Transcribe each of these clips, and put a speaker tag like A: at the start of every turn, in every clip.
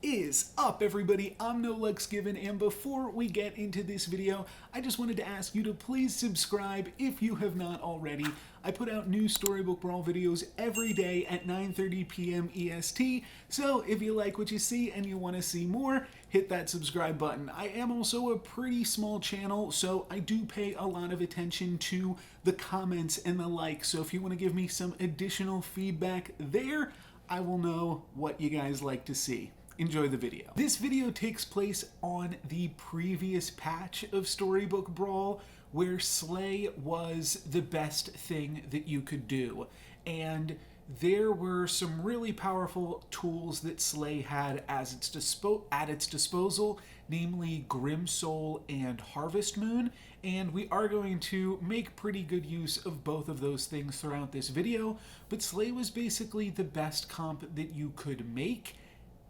A: Is up, everybody? I'm NoLucksGiven, and before we get into this video, I just wanted to ask you to please subscribe if you have not already. I put out new Storybook Brawl videos every day at 9:30 p.m. EST, so if you like what you see and you want to see more, hit that subscribe button. I am also a pretty small channel, so I do pay a lot of attention to the comments and the likes, so if you want to give me some additional feedback there, I will know what you guys like to see. Enjoy the video. This video takes place on the previous patch of Storybook Brawl, where Slay was the best thing that you could do. And there were some really powerful tools that Slay had at its disposal, namely Grim Soul and Harvest Moon, and we are going to make pretty good use of both of those things throughout this video, but Slay was basically the best comp that you could make,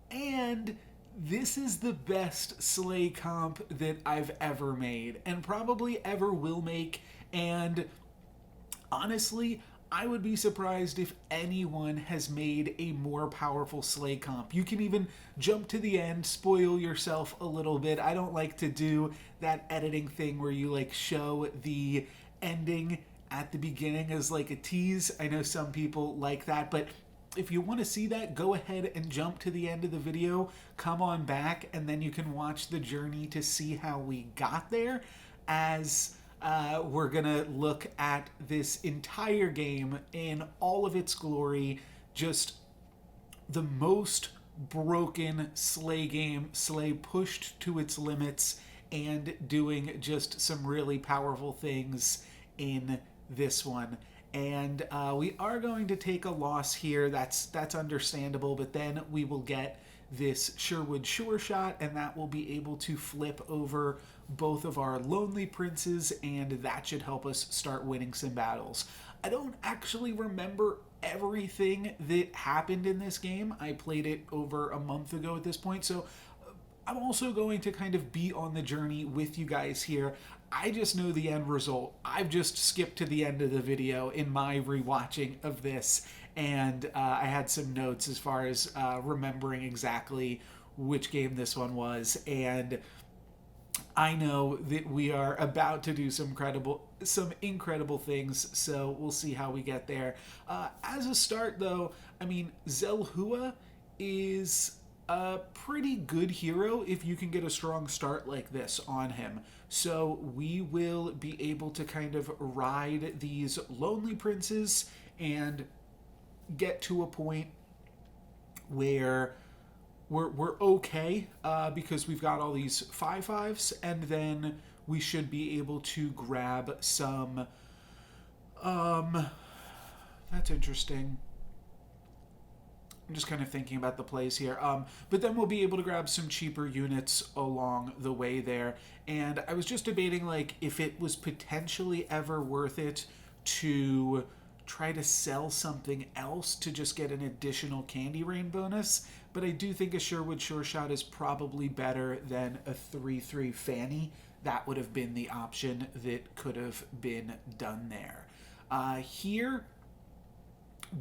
A: and this is the best Slay comp that I've ever made, and probably ever will make, and honestly, I would be surprised if anyone has made a more powerful Slay comp. You can even jump to the end, spoil yourself a little bit. I don't like to do that editing thing where you like show the ending at the beginning as like a tease. I know some people like that, but if you want to see that, go ahead and jump to the end of the video, come on back, and then you can watch the journey to see how we got there, as we're gonna look at this entire game in all of its glory, just the most broken Slay game, Slay pushed to its limits, and doing just some really powerful things in this one. And we are going to take a loss here. That's understandable, but then we will get this Sherwood Sure Shot, and that will be able to flip over both of our Lonely Princes, and that should help us start winning some battles. I don't actually remember everything that happened in this game. I played it over a month ago at this point, so I'm also going to kind of be on the journey with you guys here. I just know the end result. I've just skipped to the end of the video in my rewatching of this, and I had some notes as far as remembering exactly which game this one was, and I know that we are about to do some incredible things, so we'll see how we get there. As a start, though, I mean, Zelhua is a pretty good hero if you can get a strong start like this on him. So we will be able to kind of ride these Lonely Princes and get to a point where we're okay, because we've got all these 5/5s, and then we should be able to grab some, that's interesting. I'm just kind of thinking about the plays here. But then we'll be able to grab some cheaper units along the way there. And I was just debating, like, if it was potentially ever worth it to try to sell something else to just get an additional Candy Rain bonus. But I do think a Sherwood Sure Shot is probably better than a 3/3 Fanny. That would have been the option that could have been done there. Here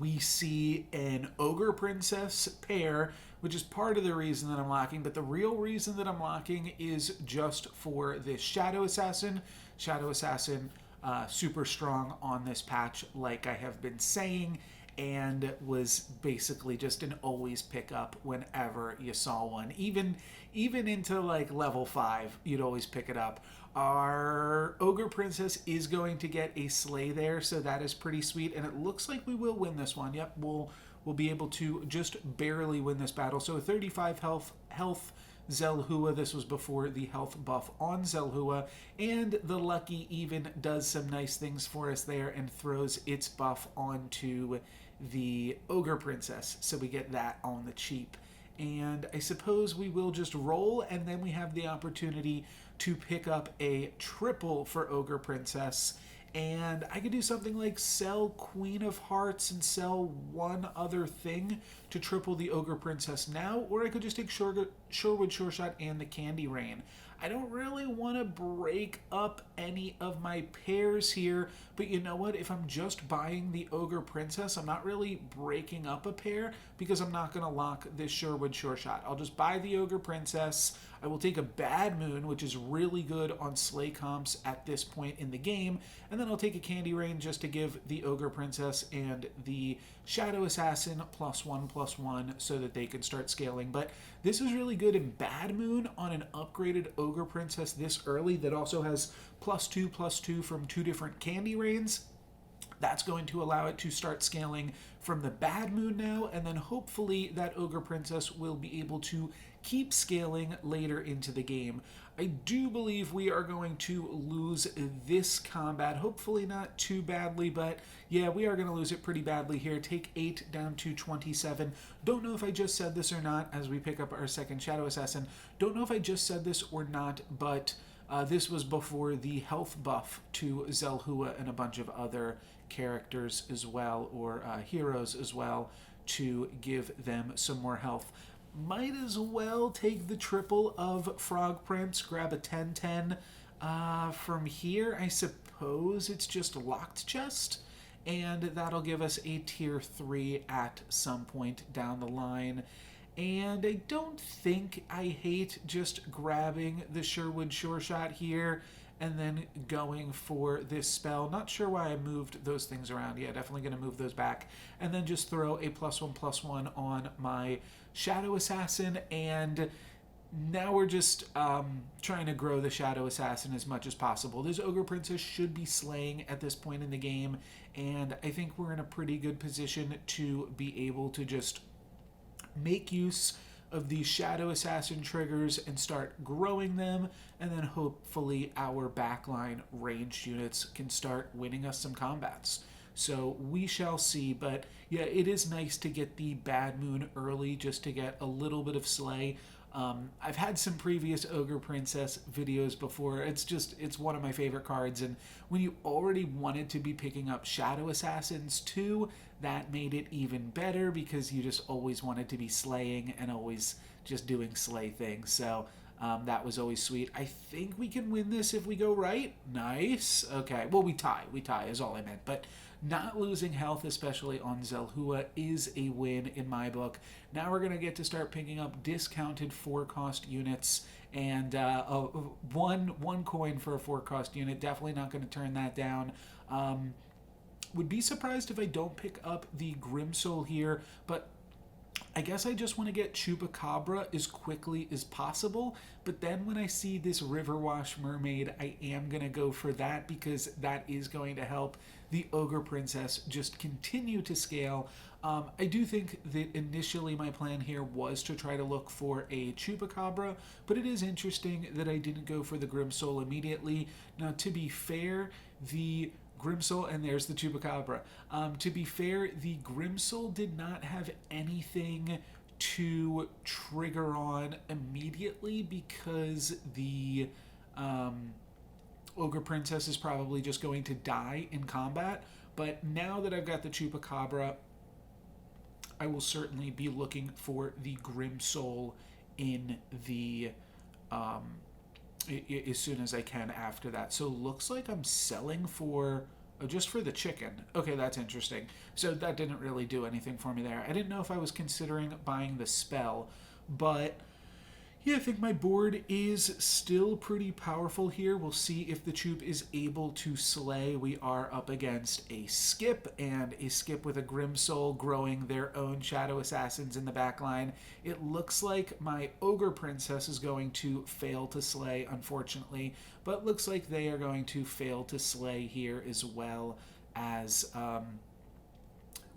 A: we see an Ogre Princess pair, which is part of the reason that I'm locking, but the real reason that I'm locking is just for this Shadow Assassin. Shadow Assassin, super strong on this patch, like I have been saying, and was basically just an always pick up whenever you saw one. Even into like level 5, you'd always pick it up. Our Ogre Princess is going to get a Slay there, so that is pretty sweet, and it looks like we will win this one. Yep, we'll be able to just barely win this battle. So a 35 health Zelhua. This was before the health buff on Zelhua, and the Lucky even does some nice things for us there and throws its buff onto the Ogre Princess, so we get that on the cheap. And I suppose we will just roll, and then we have the opportunity to pick up a triple for Ogre Princess, and I could do something like sell Queen of Hearts and sell one other thing to to triple the Ogre Princess now, or I could just take Shorewood Sure Shot and the Candy Rain. I don't really want to break up any of my pairs here, but you know what? If I'm just buying the Ogre Princess, I'm not really breaking up a pair because I'm not going to lock this Shorewood Sure Shot. I'll just buy the Ogre Princess. I will take a Bad Moon, which is really good on Slay comps at this point in the game, and then I'll take a Candy Rain just to give the Ogre Princess and the Shadow Assassin +1/+1 so that they can start scaling. But this is really good in Bad Moon on an upgraded Ogre Princess this early that also has +2/+2 from 2 different Candy Rains. That's going to allow it to start scaling from the Bad Moon now, and then hopefully that Ogre Princess will be able to keep scaling later into the game. I do believe we are going to lose this combat, hopefully not too badly, but yeah, we are going to lose it pretty badly here. Take 8 down to 27. Don't know if I just said this or not as we pick up our second Shadow Assassin. Don't know if I just said this or not, but this was before the health buff to Zelhua and a bunch of other characters as well, or heroes as well, to give them some more health. Might as well take the triple of Frog Prince, grab a 10/10. From here, I suppose it's just Locked Chest, and that'll give us a tier 3 at some point down the line. And I don't think I hate just grabbing the Shorewood Sure Shot here and then going for this spell. Not sure why I moved those things around. Yeah, definitely going to move those back. And then just throw a +1/+1 on my Shadow Assassin. And now we're just trying to grow the Shadow Assassin as much as possible. This Ogre Princess should be slaying at this point in the game. And I think we're in a pretty good position to be able to just make use of these Shadow Assassin triggers and start growing them, and then hopefully our backline ranged units can start winning us some combats. So we shall see, but yeah, it is nice to get the Bad Moon early just to get a little bit of slay. I've had some previous Ogre Princess videos before. It's one of my favorite cards, and when you already wanted to be picking up Shadow Assassins too, that made it even better because you just always wanted to be slaying and always just doing slay things. So that was always sweet. I think we can win this if we go right. Nice. Okay, well, we tie is all I meant, but not losing health, especially on Zelhua, is a win in my book. Now we're going to get to start picking up discounted 4-cost units, and one coin for a 4-cost unit. Definitely not going to turn that down. Would be surprised if I don't pick up the Grimsoul here, but I guess I just want to get Chupacabra as quickly as possible, but then when I see this Riverwash Mermaid, I am going to go for that because that is going to help the Ogre Princess just continue to scale. I do think that initially my plan here was to try to look for a Chupacabra, but it is interesting that I didn't go for the Grimsoul immediately. Now, to be fair, the Grimsoul, and there's the Chupacabra. To be fair, the Grimsoul did not have anything to trigger on immediately because the Ogre Princess is probably just going to die in combat. But now that I've got the Chupacabra, I will certainly be looking for the Grimsoul in the as soon as I can after that. So looks like I'm selling for just for the chicken. Okay, that's interesting. So that didn't really do anything for me there. I didn't know if I was considering buying the spell, but yeah, I think my board is still pretty powerful here. We'll see if the Chup is able to slay. We are up against a Skip, and a Skip with a Grimsoul growing their own Shadow Assassins in the backline. It looks like my Ogre Princess is going to fail to slay, unfortunately, but looks like they are going to fail to slay here as well as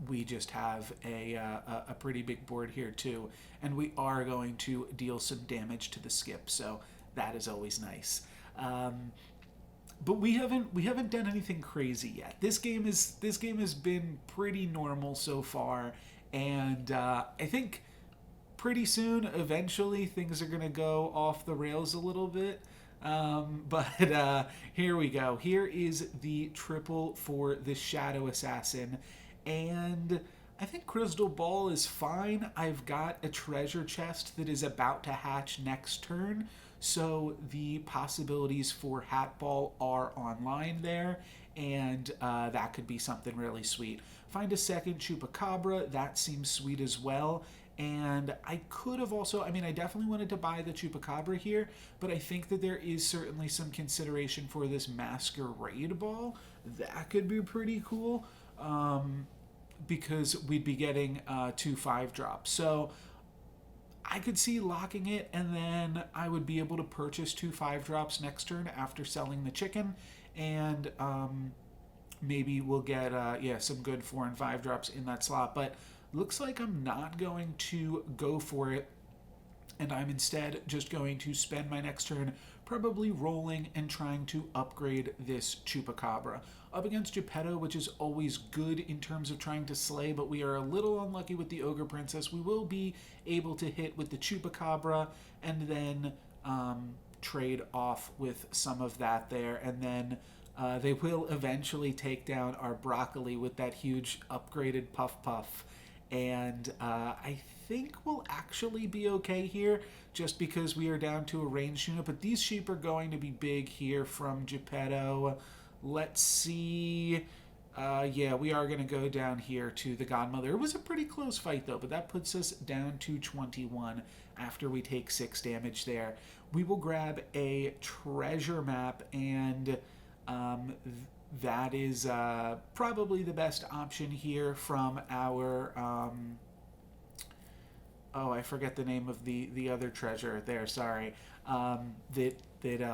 A: we just have a pretty big board here too, and we are going to deal some damage to the Skip, so that is always nice. But we haven't done anything crazy yet. This game has been pretty normal so far, and I think pretty soon, eventually, things are gonna go off the rails a little bit. But here we go. Here is the triple for the Shadow Assassin. And I think Crystal Ball is fine. I've got a treasure chest that is about to hatch next turn, so the possibilities for Hat Ball are online there, and that could be something really sweet. Find a second Chupacabra, that seems sweet as well. And I could have also, I mean, I definitely wanted to buy the Chupacabra here, but I think that there is certainly some consideration for this Masquerade Ball. That could be pretty cool. Because we'd be getting 2 5-drops. So I could see locking it, and then I would be able to purchase 2 5-drops next turn after selling the chicken, and maybe we'll get some good 4 and 5-drops in that slot. But looks like I'm not going to go for it, and I'm instead just going to spend my next turn probably rolling and trying to upgrade this Chupacabra. Up against Geppetto, which is always good in terms of trying to slay, but we are a little unlucky with the Ogre Princess. We will be able to hit with the Chupacabra and then trade off with some of that there, and then they will eventually take down our Broccoli with that huge upgraded Puff Puff. And I think we'll actually be okay here just because we are down to a ranged unit. But these sheep are going to be big here from Geppetto. Let's see. Yeah, we are going to go down here to the Godmother. It was a pretty close fight, though, but that puts us down to 21 after we take 6 damage there. We will grab a treasure map, and that is probably the best option here from our... I forget the name of the other treasure there, sorry.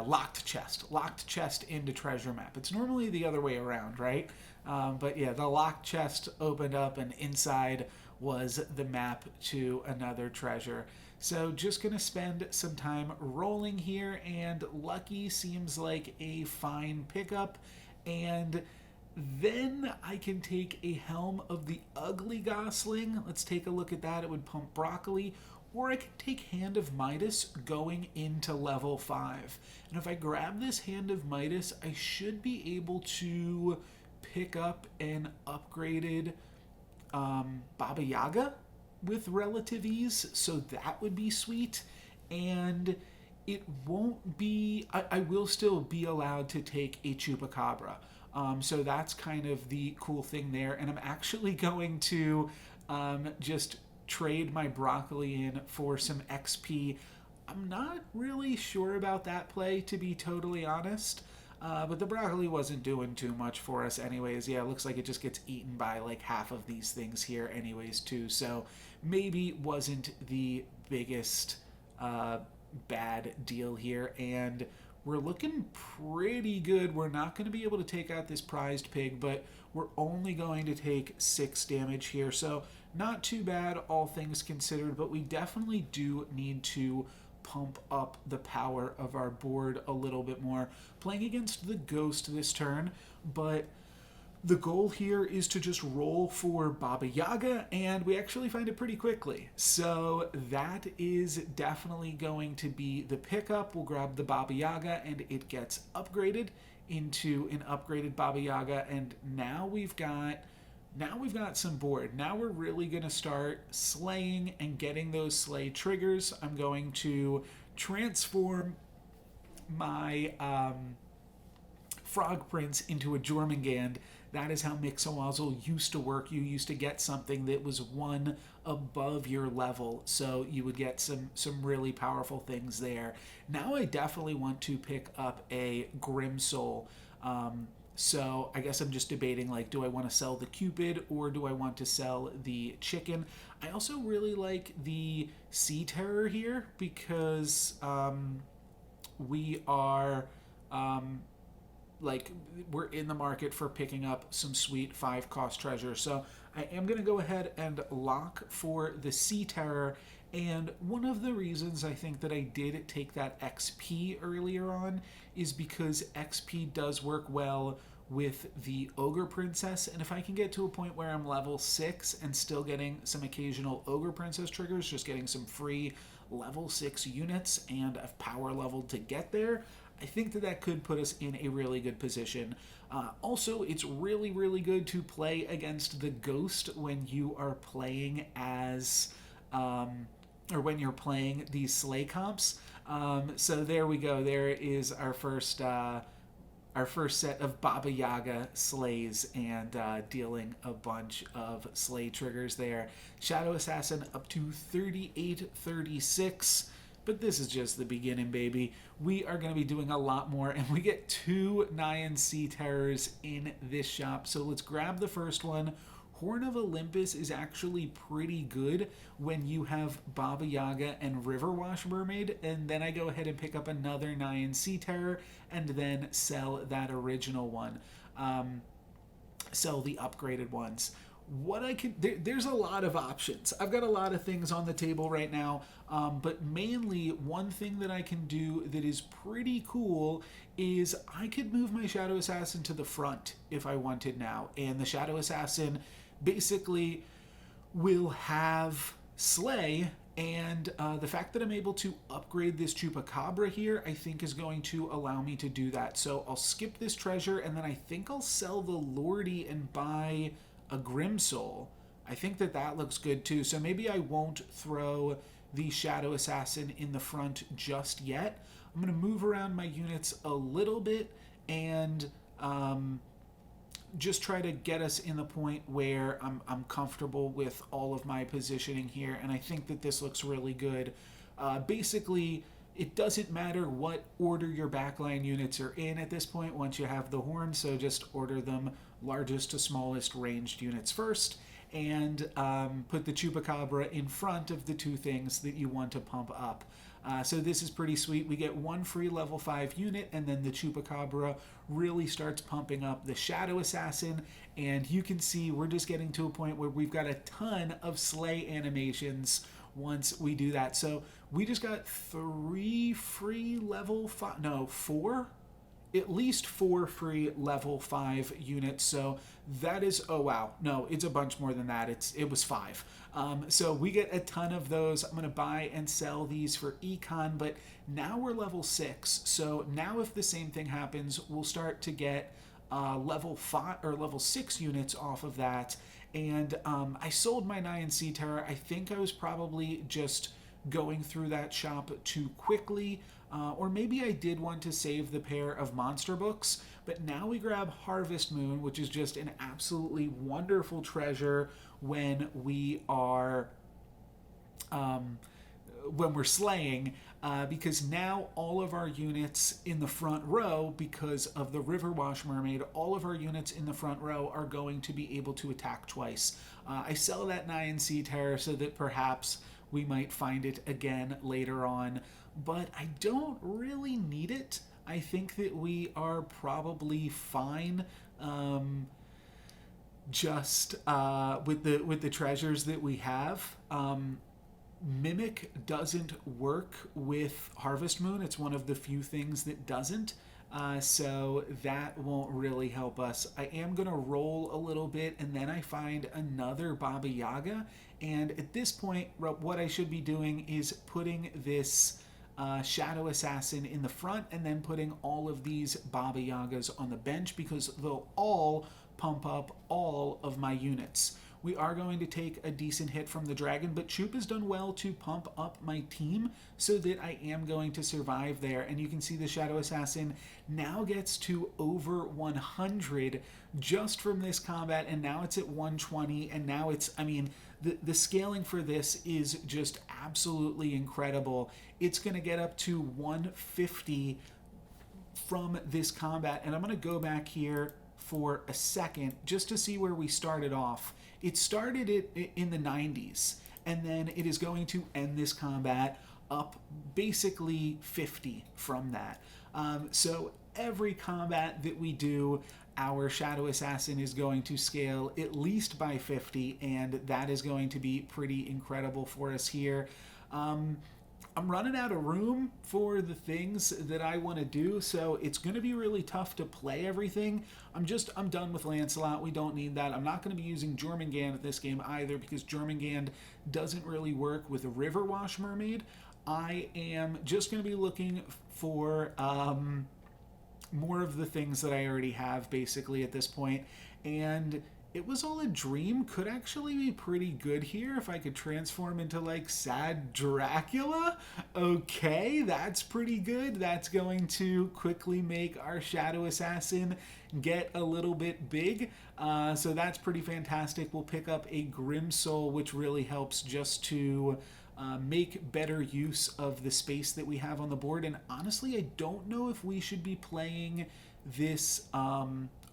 A: Locked chest into treasure map. It's normally the other way around, right? But yeah, the locked chest opened up, and inside was the map to another treasure. So just gonna spend some time rolling here, and Lucky seems like a fine pickup, and then I can take a Helm of the Ugly Gosling. Let's take a look at that. It would pump Broccoli. Or I can take Hand of Midas going into level 5. And if I grab this Hand of Midas, I should be able to pick up an upgraded Baba Yaga with relative ease. So that would be sweet. And it won't be... I will still be allowed to take a Chupacabra. So that's kind of the cool thing there. And I'm actually going to just trade my Broccoli in for some XP. I'm not really sure about that play, to be totally honest. But the Broccoli wasn't doing too much for us anyways. Yeah, it looks like it just gets eaten by like half of these things here anyways too. So maybe wasn't the biggest bad deal here. And we're looking pretty good. We're not going to be able to take out this prized pig, but we're only going to take 6 damage here. So not too bad, all things considered, but we definitely do need to pump up the power of our board a little bit more. Playing against the Ghost this turn, but the goal here is to just roll for Baba Yaga, and we actually find it pretty quickly. So that is definitely going to be the pickup. We'll grab the Baba Yaga, and it gets upgraded into an upgraded Baba Yaga, and now we've got some board. Now we're really going to start slaying and getting those slay triggers. I'm going to transform my Frog Prince into a Jormungand. That is how Mixowazzle used to work. You used to get something that was 1 above your level, so you would get some really powerful things there. Now I definitely want to pick up a Grimsoul. So I guess I'm just debating, like, do I want to sell the Cupid or do I want to sell the chicken? I also really like the Sea Terror here because we are... we're in the market for picking up some sweet 5-cost treasure. So I am going to go ahead and lock for the Sea Terror. And one of the reasons I think that I did take that XP earlier on is because XP does work well with the Ogre Princess. And if I can get to a point where I'm level 6 and still getting some occasional Ogre Princess triggers, just getting some free level 6 units, and I've power leveled to get there, I think that that could put us in a really good position. Also, it's really, really good to play against the Ghost when you are playing as, or when you're playing these Slay comps. So there we go. There is our first set of Baba Yaga slays, and dealing a bunch of slay triggers there. Shadow Assassin up to 38-36, but this is just the beginning, baby. We are going to be doing a lot more, and we get 2 Nyan Sea Terrors in this shop. So let's grab the first one. Horn of Olympus is actually pretty good when you have Baba Yaga and Riverwash Mermaid, and then I go ahead and pick up another Nyan Sea Terror and then sell that original one. Sell the upgraded ones. What I can, there's a lot of options. I've got a lot of things on the table right now, but mainly one thing that I can do that is pretty cool is I could move my Shadow Assassin to the front if I wanted now, and the Shadow Assassin basically will have Slay, and the fact that I'm able to upgrade this Chupacabra here, I think is going to allow me to do that. So I'll skip this treasure, and then I think I'll sell the Lordy and buy a Grimsoul. I think that that looks good too. So maybe I won't throw the Shadow Assassin in the front just yet. I'm going to move around my units a little bit and just try to get us in the point where I'm comfortable with all of my positioning here, and I think that this looks really good. Basically, it doesn't matter what order your backline units are in at this point once you have the horn, so just order them largest to smallest ranged units first, and put the Chupacabra in front of the 2 things that you want to pump up. So this is pretty sweet. We get 1 free level 5 unit, and then the Chupacabra really starts pumping up the Shadow Assassin, and you can see we're just getting to a point where we've got a ton of slay animations once we do that. So we just got 3 free level 5, no, 4? At least 4 free level 5 units. So that is, oh wow, no, it's a bunch more than that. It was 5. So we get a ton of those. I'm going to buy and sell these for econ, but now we're level 6. So now if the same thing happens, we'll start to get level 5 or level 6 units off of that. And I sold my Nyan Sea Terror. I think I was probably just going through that shop too quickly. Or maybe I did want to save the pair of monster books, but now we grab Harvest Moon, which is just an absolutely wonderful treasure when we are when we're slaying, because now all of our units in the front row, because of the Riverwash Mermaid, all of our units in the front row are going to be able to attack twice. I sell that Nyan Sea Terror so that perhaps we might find it again later on, but I don't really need it. I think that we are probably fine just with the treasures that we have. Mimic doesn't work with Harvest Moon. It's one of the few things that doesn't. So that won't really help us. I am going to roll a little bit, and then I find another Baba Yaga. And at this point, what I should be doing is putting this Shadow Assassin in the front, and then putting all of these Baba Yagas on the bench, because they'll all pump up all of my units. We are going to take a decent hit from the dragon, but Choop has done well to pump up my team so that I am going to survive there. And you can see the Shadow Assassin now gets to over 100 just from this combat, and now it's at 120, and now it's, I mean, the scaling for this is just absolutely incredible. It's going to get up to 150 from this combat, and I'm going to go back here for a second just to see where we started off. It started in the 90s, and then it is going to end this combat up basically 50 from that. So every combat that we do, our Shadow Assassin is going to scale at least by 50, and that is going to be pretty incredible for us here. I'm running out of room for the things that I want to do, so it's going to be really tough to play everything. I'm done with Lancelot. We don't need that. I'm not going to be using Jormungand at this game either, because Jormungand doesn't really work with a Riverwash Mermaid. I am just going to be looking for more of the things that I already have basically at this point. And It Was All a Dream could actually be pretty good here if I could transform into like Sad Dracula. Okay, that's pretty good. That's going to quickly make our Shadow Assassin get a little bit big. So that's pretty fantastic. We'll pick up a Grim Soul, which really helps just to make better use of the space that we have on the board. And honestly, I don't know if we should be playing this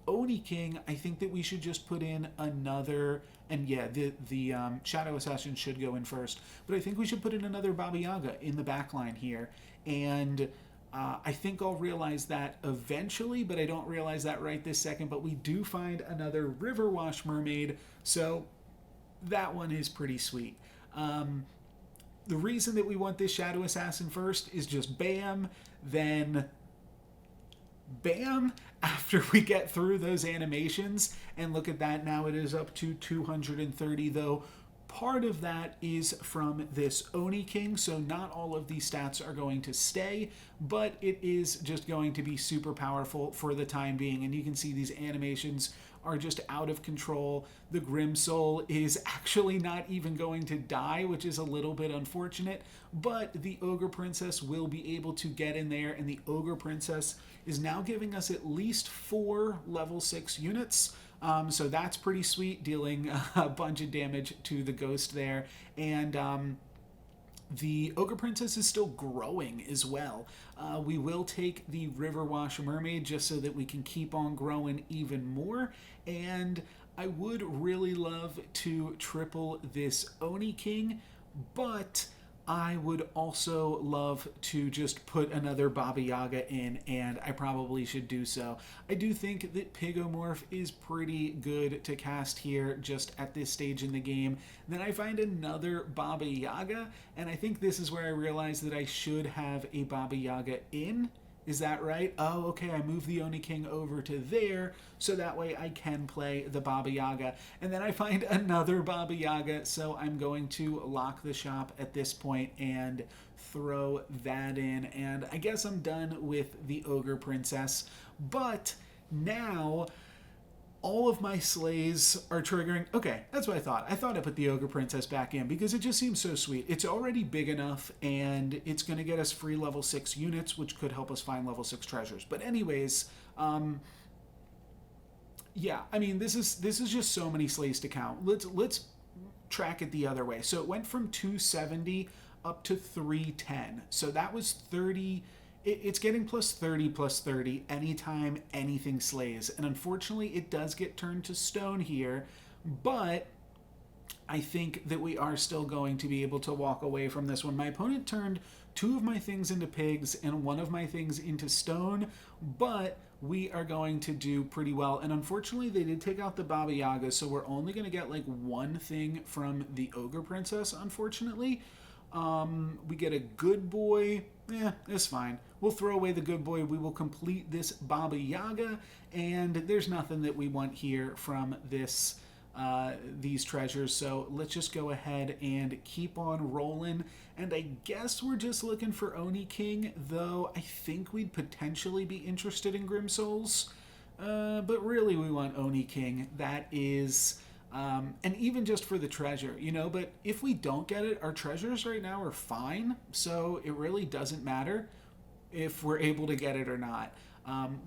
A: Oni King. I think that we should just put in another, and yeah, the Shadow Assassin should go in first, but I think we should put in another Baba Yaga in the back line here. And I think I'll realize that eventually, but I don't realize that right this second. But we do find another Riverwash Mermaid, so that one is pretty sweet. The reason that we want this Shadow Assassin first is just bam, then bam, after we get through those animations. And look at that, now it is up to 230, though part of that is from this Oni King, so not all of these stats are going to stay, but it is just going to be super powerful for the time being. And you can see these animations are just out of control. The Grim Soul is actually not even going to die, which is a little bit unfortunate, but the Ogre Princess will be able to get in there, and the Ogre Princess is now giving us at least 4 level 6 units. So that's pretty sweet, dealing a bunch of damage to the ghost there. And the Ogre Princess is still growing as well. We will take the Riverwash Mermaid just so that we can keep on growing even more. And I would really love to triple this Oni King, but I would also love to just put another Baba Yaga in, and I probably should do so. I do think that Pigomorph is pretty good to cast here just at this stage in the game. Then I find another Baba Yaga, and I think this is where I realize that I should have a Baba Yaga in. Is that right? Oh, okay, I moved the Oni King over to there, so that way I can play the Baba Yaga. And then I find another Baba Yaga, so I'm going to lock the shop at this point and throw that in. And I guess I'm done with the Ogre Princess. But now all of my slays are triggering. Okay, that's what I thought. I thought I put the Ogre Princess back in because it just seems so sweet. It's already big enough, and it's going to get us free level 6 units, which could help us find level 6 treasures. But anyways, yeah, I mean, this is just so many slays to count. Let's track it the other way. So it went from 270 up to 310. So that was 30. It's getting plus 30 anytime anything slays. And unfortunately, it does get turned to stone here, but I think that we are still going to be able to walk away from this one. My opponent turned 2 of my things into pigs and 1 of my things into stone, but we are going to do pretty well. And unfortunately, they did take out the Baba Yaga, so we're only going to get like 1 thing from the Ogre Princess, unfortunately. We get a good boy. It's fine. We'll throw away the good boy. We will complete this Baba Yaga, and there's nothing that we want here from this these treasures. So let's just go ahead and keep on rolling. And I guess we're just looking for Oni King, though I think we'd potentially be interested in Grim Souls. But really we want Oni King. That is... and even just for the treasure, you know, but if we don't get it, our treasures right now are fine, so it really doesn't matter if we're able to get it or not.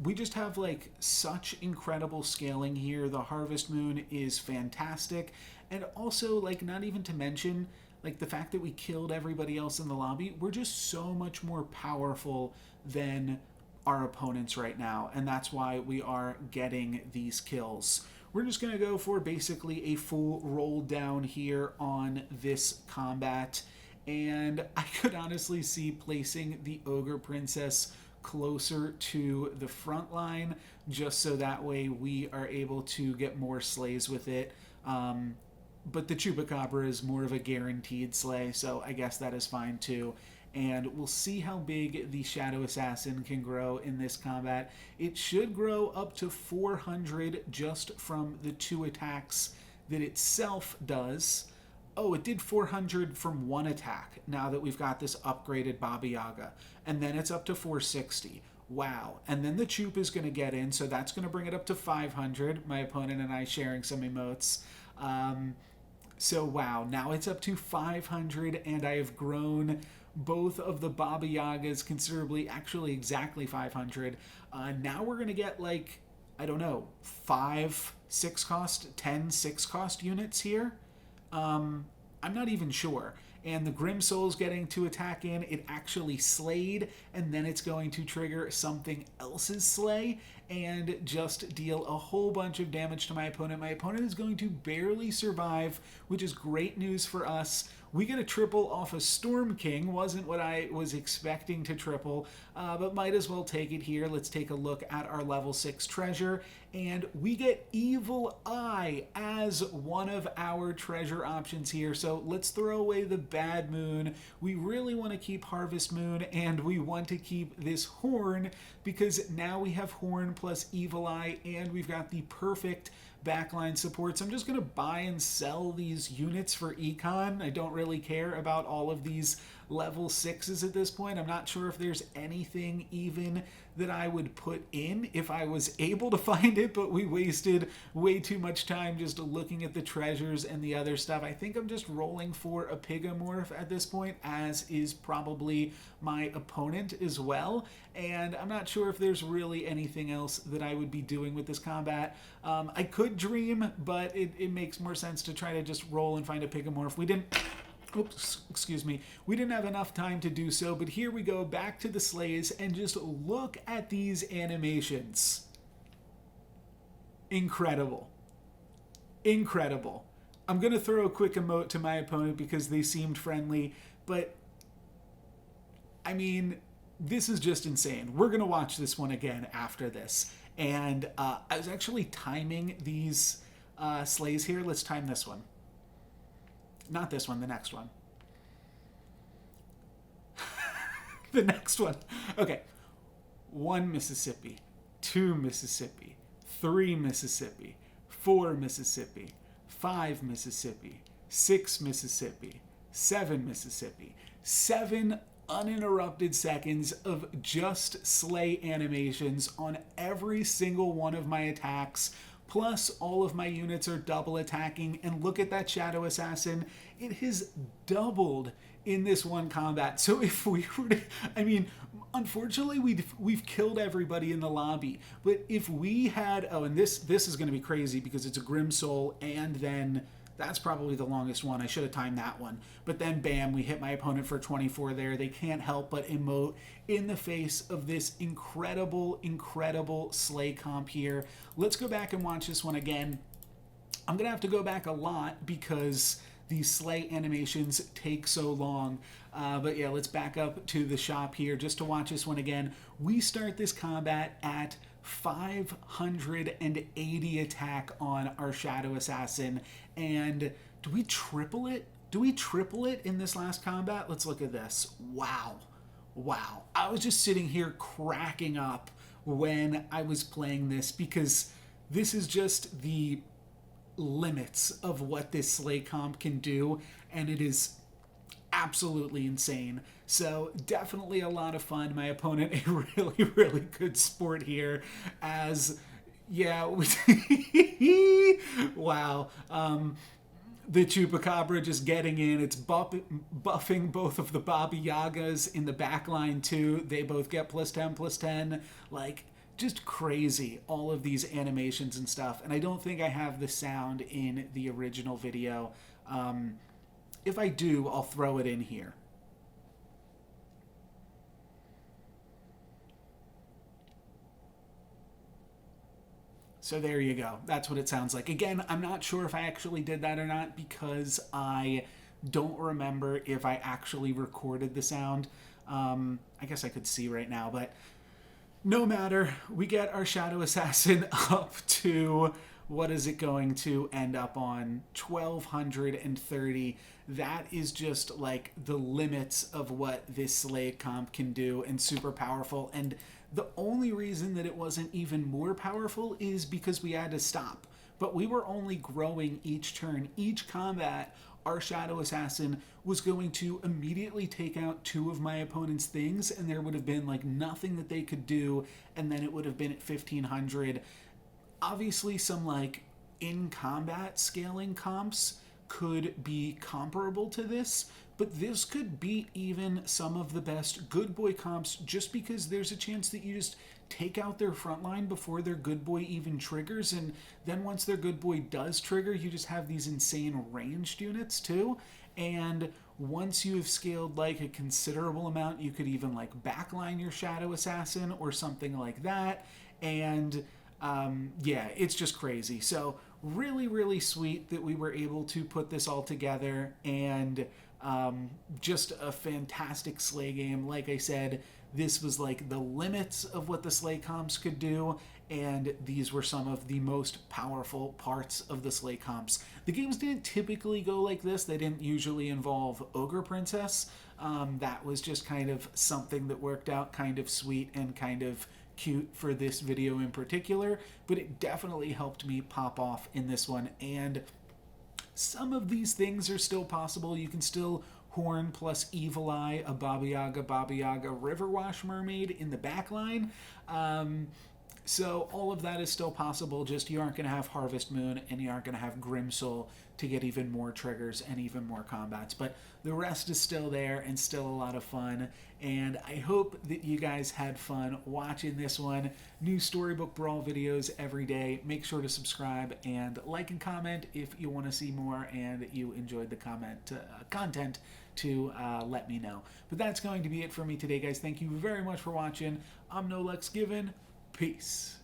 A: We just have like such incredible scaling here. The Harvest Moon is fantastic, and also like not even to mention like the fact that we killed everybody else in the lobby. We're just so much more powerful than our opponents right now, and that's why we are getting these kills. We're just going to go for basically a full roll down here on this combat. And I could honestly see placing the Ogre Princess closer to the front line, just so that way we are able to get more slays with it. But the Chupacabra is more of a guaranteed slay, so I guess that is fine too. And we'll see how big the Shadow Assassin can grow in this combat. It should grow up to 400 just from the 2 attacks that itself does. oh, it did 400 from one attack now that we've got this upgraded Baba Yaga. And then it's up to 460. Wow. And then the Choop is going to get in, so that's going to bring it up to 500. My opponent and I sharing some emotes. So wow, now it's up to 500, and I have grown both of the Baba Yagas considerably, actually exactly 500. Now we're going to get like, I don't know, 5 6-cost, 10 6-cost units here. I'm not even sure. And the Grim Soul's getting to attack in. It actually slayed, and then it's going to trigger something else's slay and just deal a whole bunch of damage to my opponent. My opponent is going to barely survive, which is great news for us. We get a triple off a Storm King. Wasn't what I was expecting to triple, but might as well take it here. Let's take a look at our level 6 treasure, and we get Evil Eye as one of our treasure options here. So let's throw away the Bad Moon. We really want to keep Harvest Moon, and we want to keep this Horn, because now we have Horn plus Evil Eye, and we've got the perfect backline support. So I'm just going to buy and sell these units for econ. I don't really care about all of these level 6s at this point. I'm not sure if there's anything even that I would put in if I was able to find it, but we wasted way too much time just looking at the treasures and the other stuff. I think I'm just rolling for a Pigamorph at this point, as is probably my opponent as well. And I'm not sure if there's really anything else that I would be doing with this combat. I could dream, but it makes more sense to try to just roll and find a Pigamorph. We didn't have enough time to do so, but here we go back to the slays, and just look at these animations. Incredible. Incredible. I'm going to throw a quick emote to my opponent because they seemed friendly, but I mean, this is just insane. We're going to watch this one again after this. And I was actually timing these slays here. Let's time this one. Not this one, the next one. The next one. Okay. 1 Mississippi, 2 Mississippi, 3 Mississippi, 4 Mississippi, 5 Mississippi, 6 Mississippi, 7 Mississippi. 7 uninterrupted seconds of just slay animations on every single one of my attacks. Plus, all of my units are double attacking, and look at that Shadow Assassin. It has doubled in this one combat. So if we were to, I mean, unfortunately, we've killed everybody in the lobby. But if we had, oh, and this is going to be crazy because it's a Grim Soul, and then that's probably the longest one. I should have timed that one. But then, bam, we hit my opponent for 24 there. They can't help but emote in the face of this incredible, incredible slay comp here. Let's go back and watch this one again. I'm going to have to go back a lot because these slay animations take so long. But yeah, let's back up to the shop here just to watch this one again. We start this combat at 580 attack on our Shadow Assassin. And do we triple it? Do we triple it in this last combat? Let's look at this. Wow. Wow. I was just sitting here cracking up when I was playing this because this is just the limits of what this slay comp can do, and it is absolutely insane. So definitely a lot of fun. My opponent, a really, really good sport here, as yeah, wow. The Chupacabra just getting in. It's buffing both of the Baba Yagas in the back line too. They both get +10/+10. Like, just crazy, all of these animations and stuff. And I don't think I have the sound in the original video. If I do, I'll throw it in here. So there you go. That's what it sounds like. Again, I'm not sure if I actually did that or not because I don't remember if I actually recorded the sound. I guess I could see right now, but no matter. We get our Shadow Assassin up to, what is it going to end up on? 1230. That is just like the limits of what this slay comp can do, and super powerful. And the only reason that it wasn't even more powerful is because we had to stop. But we were only growing each turn. Each combat, our Shadow Assassin was going to immediately take out 2 of my opponent's things, and there would have been like nothing that they could do, and then it would have been at 1500. Obviously, some like in combat scaling comps could be comparable to this, but this could beat even some of the best good boy comps, just because there's a chance that you just take out their front line before their good boy even triggers, and then once their good boy does trigger, you just have these insane ranged units too. And once you have scaled like a considerable amount, you could even like backline your Shadow Assassin or something like that. And yeah, it's just crazy. So really, really sweet that we were able to put this all together, and just a fantastic sleigh game. Like I said, this was like the limits of what the sleigh comps could do, and these were some of the most powerful parts of the sleigh comps. The games didn't typically go like this. They didn't usually involve Ogre Princess. That was just kind of something that worked out kind of sweet and kind of cute for this video in particular, but it definitely helped me pop off in this one. And some of these things are still possible. You can still Horn plus Evil Eye a Baba Yaga Riverwash Mermaid in the back line. So all of that is still possible, just you aren't going to have Harvest Moon and you aren't going to have Grimsoul to get even more triggers and even more combats. But the rest is still there and still a lot of fun. And I hope that you guys had fun watching this one. New Storybook Brawl videos every day. Make sure to subscribe and like and comment if you want to see more and you enjoyed the content to let me know. But that's going to be it for me today, guys. Thank you very much for watching. I'm NoLucksGiven. Peace.